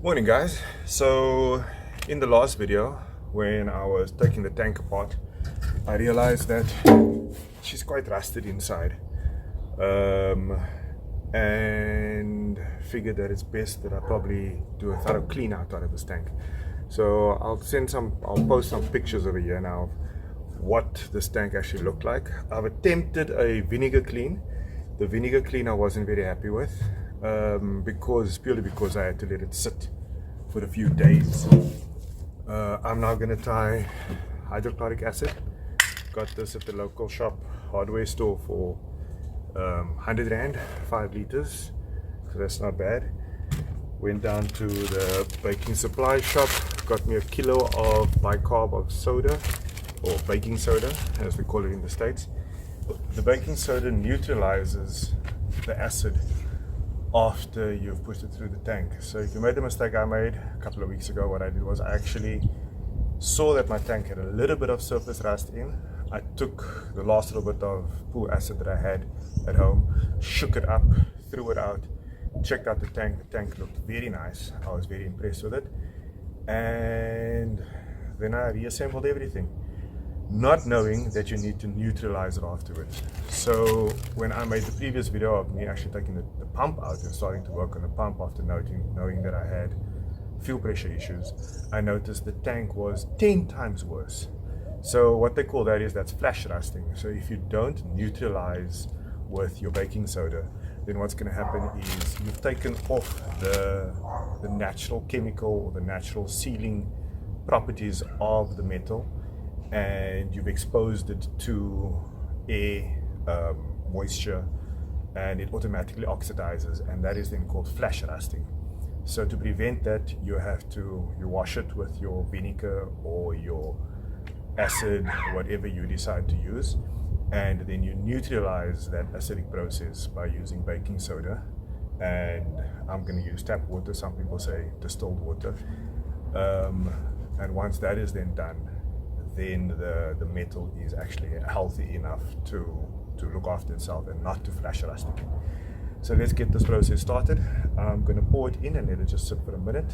Morning guys. So in the last video when I was taking the tank apart, I realized that she's quite rusted inside, and figured that it's best that I probably do a thorough clean out of this tank. So I'll post some pictures over here now of what this tank actually looked like. I've attempted a vinegar clean. The vinegar clean I wasn't very happy with, purely because I had to let it sit for a few days. I'm now going to try hydrochloric acid. Got this at the local shop hardware store for 100 Rand, 5 liters, so that's not bad. Went down to the baking supply shop, got me a kilo of bicarb of soda, or baking soda as we call it in the States. The baking soda neutralizes the acid after you've pushed it through the tank. So if you made the mistake I made a couple of weeks ago, what I did was I actually saw that my tank had a little bit of surface rust in. I took the last little bit of pool acid that I had at home, shook it up, threw it out, checked out the tank. The tank looked very nice. I was very impressed with it. And then I reassembled everything, not knowing that you need to neutralize it afterwards. So when I made the previous video of me actually taking the pump out and starting to work on the pump after knowing that I had fuel pressure issues, I noticed the tank was 10 times worse. So what they call that is that's flash rusting. So if you don't neutralize with your baking soda, then what's going to happen is you've taken off the natural chemical or the natural sealing properties of the metal, and you've exposed it to air, moisture, and it automatically oxidizes, and that is then called flash rusting. So to prevent that, you wash it with your vinegar or your acid, whatever you decide to use, and then you neutralize that acidic process by using baking soda. And I'm going to use tap water, some people say distilled water, and once that is then done, then the metal is actually healthy enough to look after itself and not to flash rust again. So let's get this process started. I'm going to pour it in and let it just sit for a minute,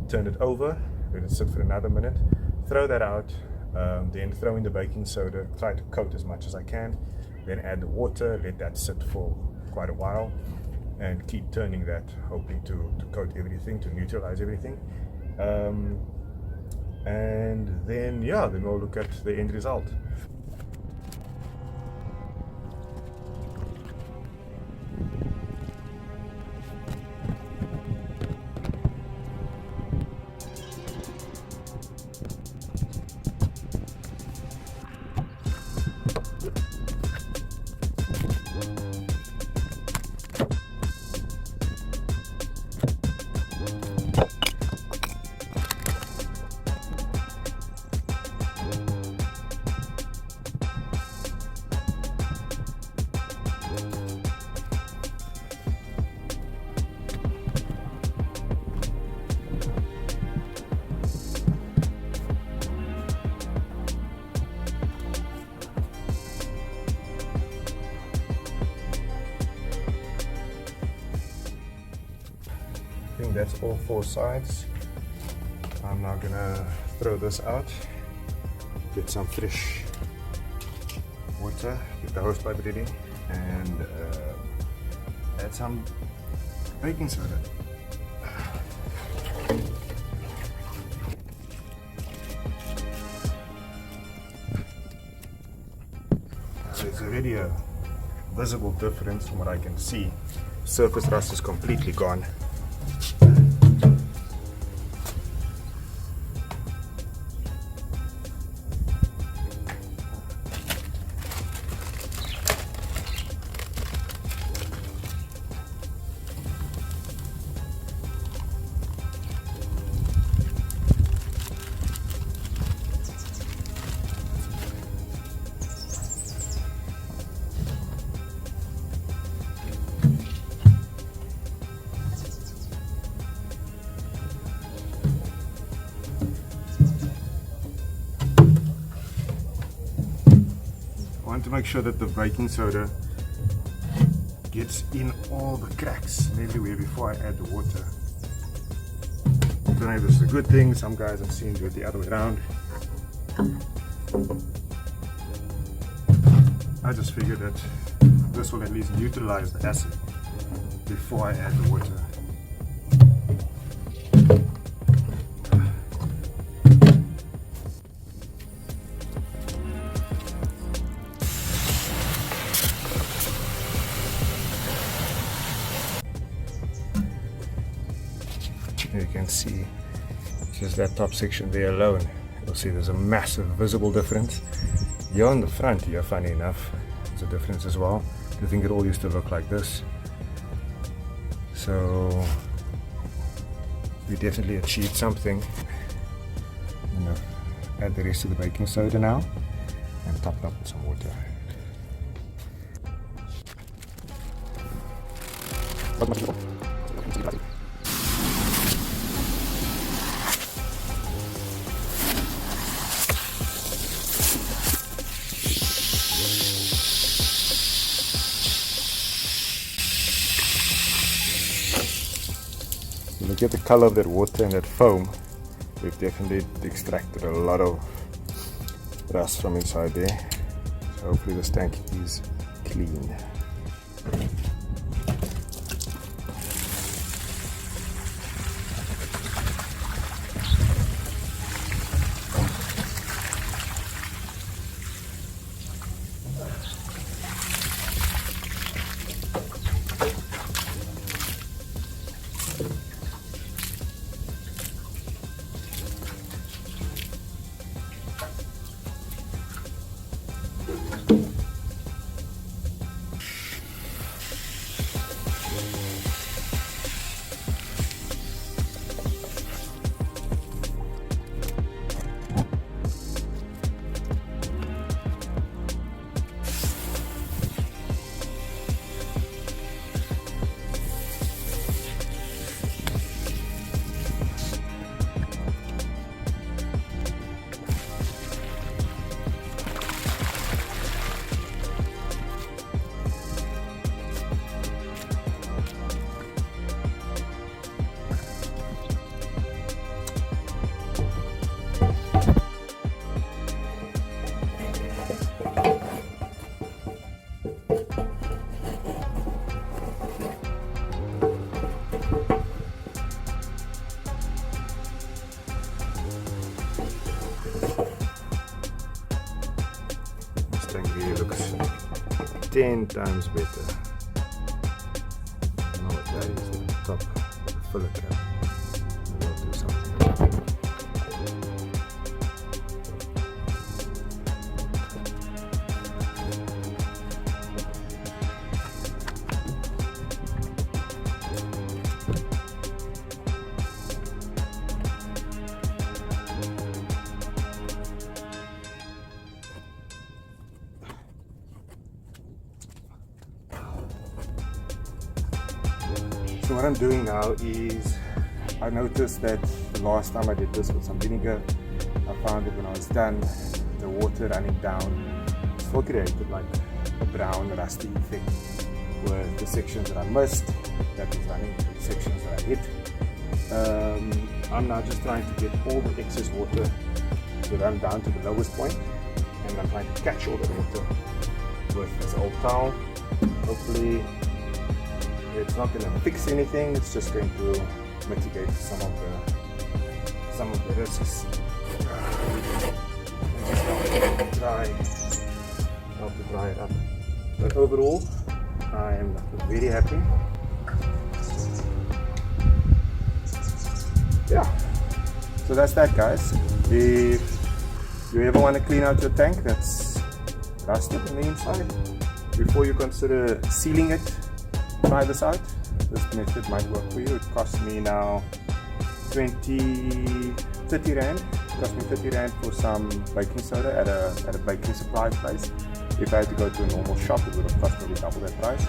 turn it over, let it sit for another minute, throw that out, then throw in the baking soda, try to coat as much as I can, then add the water, let that sit for quite a while, and keep turning that, hoping to coat everything, to neutralize everything. And then we'll look at the end result. I think that's all 4 sides. I'm now gonna throw this out, get some fresh water, get the hosepipe ready, and add some baking soda. There's already a visible difference from what I can see. Surface rust is completely gone. To make sure that the baking soda gets in all the cracks and everywhere before I add the water. don't know if this is a good thing. Some guys I've seen do it the other way around. I just figured that this will at least neutralize the acid before I add the water. You can see just that top section there alone. You'll see there's a massive visible difference. Here on the front here, funny enough, there's a difference as well. I think it all used to look like this. So we definitely achieved something. I'm gonna add the rest of the baking soda now and top it up with some water. Look at the color of that water and that foam. We've definitely extracted a lot of rust from inside there. So hopefully this tank is clean. Looks 10 times better. I don't know what that is at the top of the filler cap. Maybe I'll do something. So what I'm doing now is, I noticed that the last time I did this with some vinegar, I found that when I was done, the water running down still created like a brown rusty effect with the sections that I missed, that was running through the sections that I hit. I'm now just trying to get all the excess water to run down to the lowest point, and I'm trying to catch all the water with this old towel. Hopefully it's not going to fix anything, it's just going to mitigate some of the risks. And just help to dry it up. But overall, I am very happy. Yeah, so that's that, guys. If you ever want to clean out your tank that's rusted on the inside, before you consider sealing it, try this out. This method might work for you. It cost me now 30 rand. It cost me 30 rand for some baking soda at a baking supply place. If I had to go to a normal shop, it would have cost me double that price.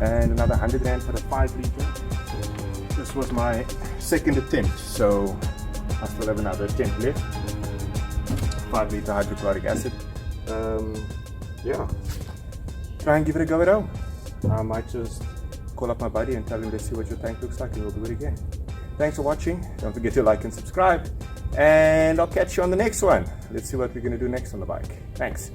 And another 100 rand for the 5 litre. This was my second attempt, so I still have another attempt left. 5 litre hydrochloric acid. Yeah, try and give it a go at home. I might just call up my buddy and tell him, let's see what your tank looks like, and we'll do it again. Thanks for watching. Don't forget to like and subscribe. And I'll catch you on the next one. Let's see what we're going to do next on the bike. Thanks.